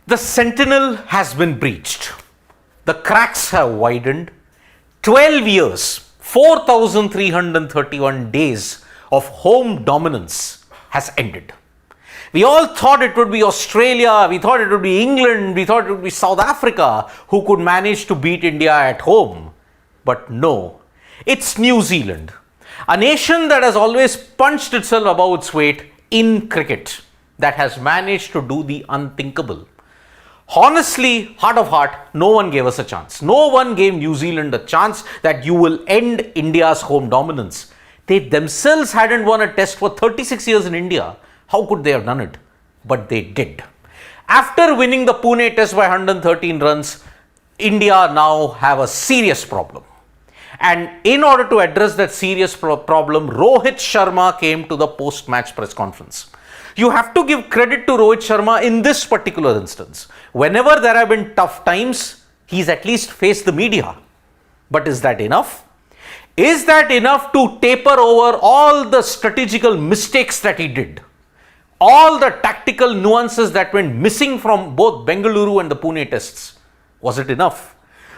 The sentinel has been breached. The cracks have widened. 12 years, 4,331 days of home dominance has ended. We all thought it would be Australia, we thought it would be England, we thought it would be South Africa who could manage to beat India at home. But no, it's New Zealand, a nation that has always punched itself above its weight in cricket, that has managed to do the unthinkable. Honestly, heart of heart, no one gave us a chance. No one gave New Zealand a chance that you will end India's home dominance. They themselves hadn't won a test for 36 years in India. How could they have done it? But they did. After winning the Pune test by 113 runs, India now have a serious problem. And in order to address that serious problem, Rohit Sharma came to the post-match press conference. You have to give credit to Rohit Sharma in this particular instance. Whenever there have been tough times, he's at least faced the media. But is that enough? Is that enough to taper over all the strategical mistakes that he did? All the tactical nuances that went missing from both Bengaluru and the Pune tests? Was it enough?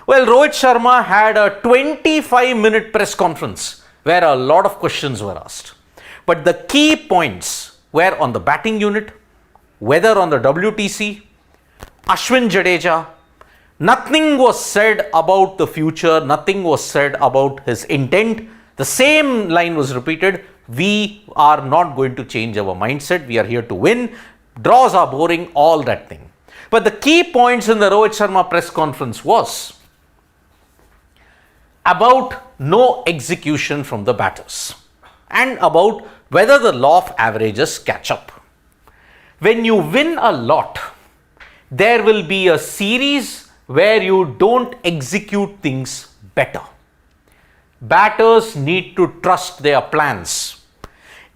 Well, Rohit Sharma had a 25-minute press conference where a lot of questions were asked. But the key points were on the batting unit, whether on the WTC, Ashwin Jadeja. Nothing was said about the future, nothing was said about his intent. The same line was repeated: we are not going to change our mindset, we are here to win, draws are boring, all that thing. But the key points in the Rohit Sharma press conference was about no execution from the batters and about whether the law of averages catch up. When you win a lot, there will be a series where you don't execute things better. Batters need to trust their plans.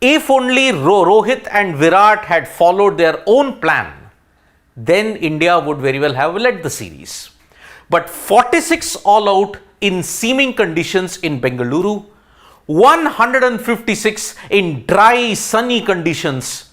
If only Rohit and Virat had followed their own plan, then India would very well have led the series. But 46 all out in seaming conditions in Bengaluru, 156 in dry, sunny conditions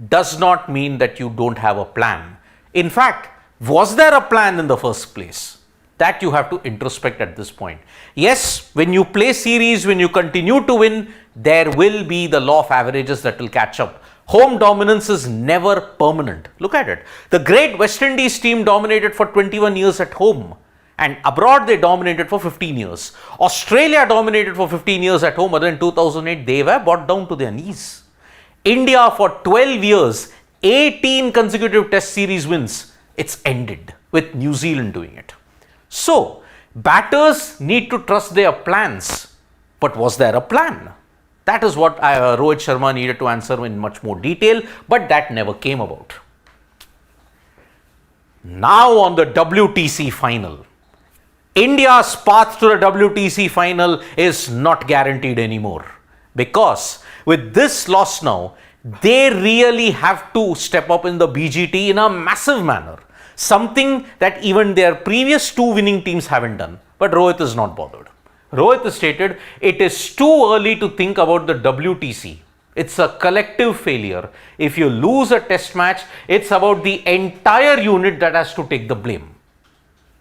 does not mean that you don't have a plan. In fact, was there a plan in the first place? That you have to introspect at this point. Yes, when you play series, when you continue to win, there will be the law of averages that will catch up. Home dominance is never permanent. Look at it. The great West Indies team dominated for 21 years at home. And abroad they dominated for 15 years. Australia dominated for 15 years at home, but in 2008 they were brought down to their knees. India for 12 years, 18 consecutive test series wins. It's ended with New Zealand doing it. So, batters need to trust their plans. But was there a plan? That is what Rohit Sharma needed to answer in much more detail, but that never came about. Now on the WTC Final. India's path to the WTC Final is not guaranteed anymore, because with this loss now, they really have to step up in the BGT in a massive manner, something that even their previous two winning teams haven't done. But Rohit is not bothered. Rohit has stated it is too early to think about the WTC. It's a collective failure. If you lose a test match, it's about the entire unit that has to take the blame.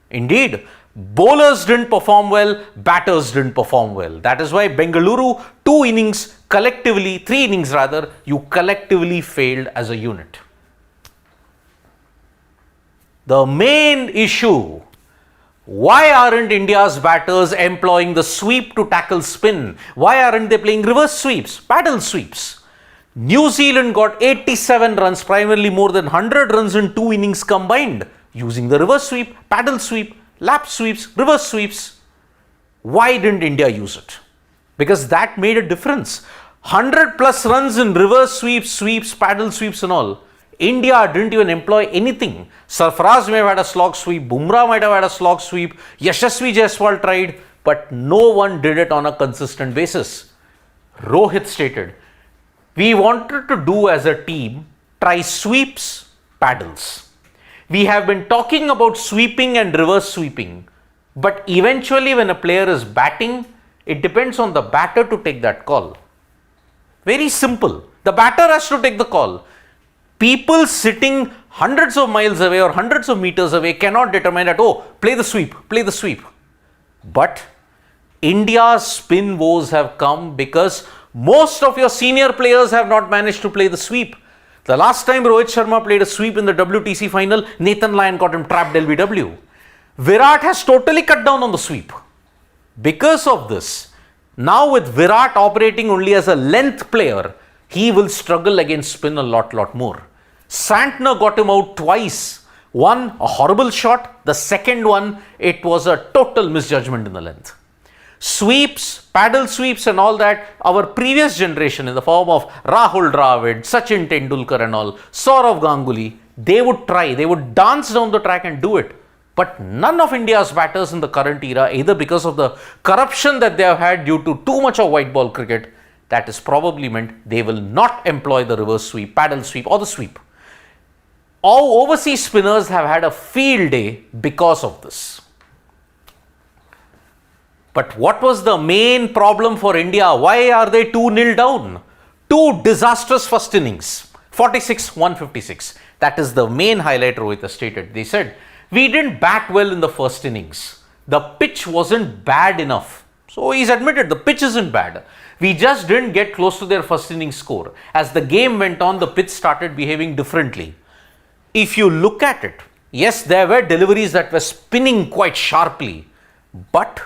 Indeed, bowlers didn't perform well, batters didn't perform well. That is why Bengaluru, three innings rather, you collectively failed as a unit. The main issue: why aren't India's batters employing the sweep to tackle spin? Why aren't they playing reverse sweeps, paddle sweeps? New Zealand got 87 runs, primarily more than 100 runs in 2 innings combined, using the reverse sweep, paddle sweep, lap sweeps, reverse sweeps. Why didn't India use it? Because that made a difference. 100 plus runs in reverse sweeps, paddle sweeps and all. India didn't even employ anything. Sarfaraz may have had a slog sweep, Bumrah might have had a slog sweep, Yashasvi Jaiswal tried, but no one did it on a consistent basis. Rohit stated, we wanted to do as a team, try sweeps, paddles. We have been talking about sweeping and reverse sweeping, but eventually when a player is batting, it depends on the batter to take that call. Very simple. The batter has to take the call. People sitting hundreds of miles away or hundreds of meters away cannot determine that, oh, play the sweep, play the sweep. But India's spin woes have come because most of your senior players have not managed to play the sweep. The last time Rohit Sharma played a sweep in the WTC final, Nathan Lyon got him trapped LBW. Virat has totally cut down on the sweep. Because of this, now with Virat operating only as a length player, he will struggle against spin a lot more. Santner got him out twice. One, a horrible shot. The second one, it was a total misjudgment in the length. Sweeps, paddle sweeps and all that, our previous generation in the form of Rahul Dravid, Sachin Tendulkar and all, Saurav Ganguly, they would try, they would dance down the track and do it. But none of India's batters in the current era, either because of the corruption that they have had due to too much of white ball cricket, that is probably meant they will not employ the reverse sweep, paddle sweep or the sweep. All overseas spinners have had a field day because of this. But what was the main problem for India? Why are they 2-0 down? Two disastrous first innings, 46-156. That is the main highlight Rohit has stated. They said, we didn't bat well in the first innings. The pitch wasn't bad enough. So he's admitted the pitch isn't bad. We just didn't get close to their first innings score. As the game went on, the pitch started behaving differently. If you look at it, yes, there were deliveries that were spinning quite sharply, but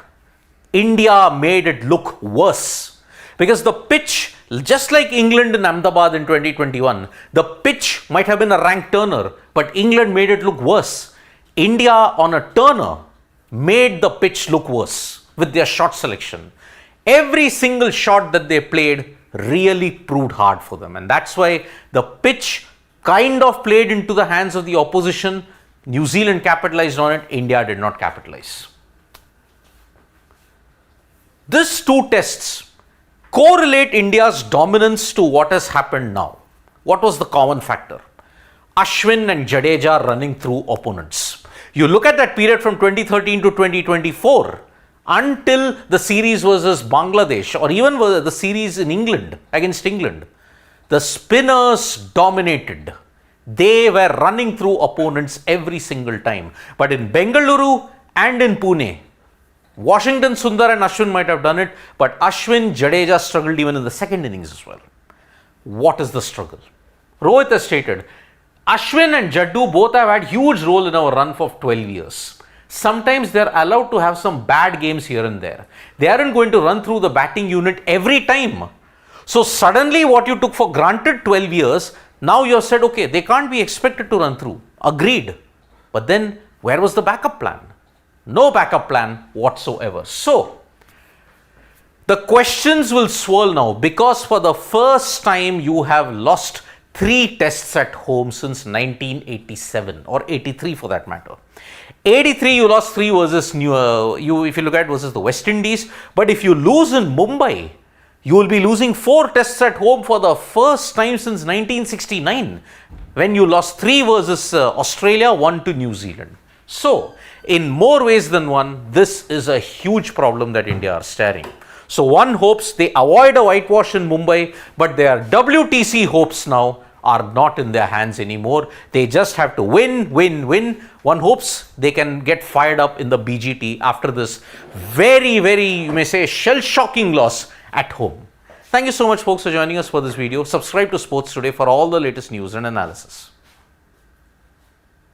India made it look worse because the pitch, just like England in Ahmedabad in 2021, the pitch might have been a rank turner, but England made it look worse. India on a turner made the pitch look worse with their shot selection. Every single shot that they played really proved hard for them, and that's why the pitch kind of played into the hands of the opposition. New Zealand capitalized on it, India did not capitalize. These two tests correlate India's dominance to what has happened now. What was the common factor? Ashwin and Jadeja running through opponents. You look at that period from 2013 to 2024 until the series versus Bangladesh or even the series in England against England. The spinners dominated. They were running through opponents every single time. But in Bengaluru and in Pune, Washington Sundar and Ashwin might have done it, but Ashwin, Jadeja struggled even in the second innings as well. What is the struggle? Rohit has stated, Ashwin and Jaddu both have had huge role in our run for 12 years. Sometimes they are allowed to have some bad games here and there. They aren't going to run through the batting unit every time. So suddenly what you took for granted 12 years, now you have said, okay, they can't be expected to run through. Agreed. But then where was the backup plan? No backup plan whatsoever. So the questions will swirl now because for the first time you have lost 3 tests at home since 1987 or 83 for that matter. 83 you lost 3 versus if you look at versus the West Indies, but if you lose in Mumbai, you will be losing 4 tests at home for the first time since 1969 when you lost 3 versus Australia, 1 to New Zealand. So in more ways than one, this is a huge problem that India are staring. So one hopes they avoid a whitewash in Mumbai, but their WTC hopes now are not in their hands anymore. They just have to win. One hopes they can get fired up in the BGT after this very, you may say, shell-shocking loss at home. Thank you so much folks for joining us for this video. Subscribe to Sports Today for all the latest news and analysis.